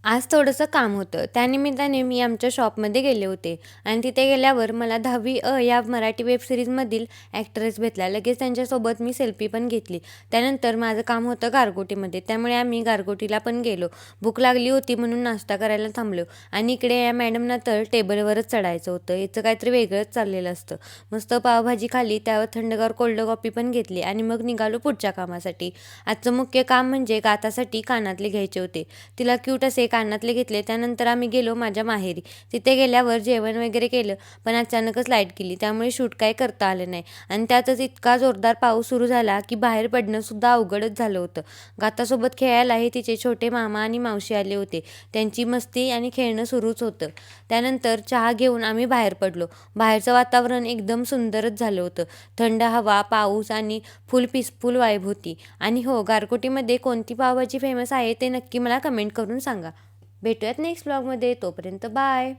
आज थोडंसं काम होतं. त्यानिमित्ताने मी आमच्या शॉपमध्ये गेले होते आणि तिथे गेल्यावर मला 10वी अ या मराठी वेब सीरीजमधील ॲक्ट्रेस भेटल्या. लगेच त्यांच्यासोबत मी सेल्फी पण घेतली. त्यानंतर माझं काम होतं गारगोटीमध्ये. त्यामुळे आम्ही गारगोटीला पण गेलो. भूक लागली होती म्हणून नाश्ता करायला थांबलो आणि इकडे या मॅडमना तर टेबलवरच चढायचं होतं. याचं काहीतरी वेगळंच चाललेलं असतं. मस्त पावभाजी खाल्ली, त्यावर थंडगार कोल्ड कॉफी पण घेतली आणि मग निघालो पुढच्या कामासाठी. आजचं मुख्य काम म्हणजे गातासाठी कानातले घ्यायचे होते. तिला क्यूट असे कानातले घेतले. त्यानंतर आम्ही गेलो माझ्या माहेरी. तिथे गेल्यावर जेवण वगैरे केलं, पण अचानकच लाईट गेली. त्यामुळे शूट काही करता आलं नाही आणि त्यातच इतका जोरदार पाऊस सुरू झाला की बाहेर पडणंसुद्धा अवघडच झालं होतं. गातासोबत खेळायलाही तिचे छोटे मामा आणि मावशी आले होते. त्यांची मस्ती आणि खेळणं सुरूच होतं. त्यानंतर चहा घेऊन आम्ही बाहेर पडलो. बाहेरचं वातावरण एकदम सुंदरच झालं होतं. थंड हवा, पाऊस आणि फुल पीसफुल वाईब होती. आणि हो, गारकोटीमध्ये कोणती पावभाजी फेमस आहे ते नक्की मला कमेंट करून सांगा. भेटूयात नेक्स्ट ब्लॉगमध्ये. तोपर्यंत बाय.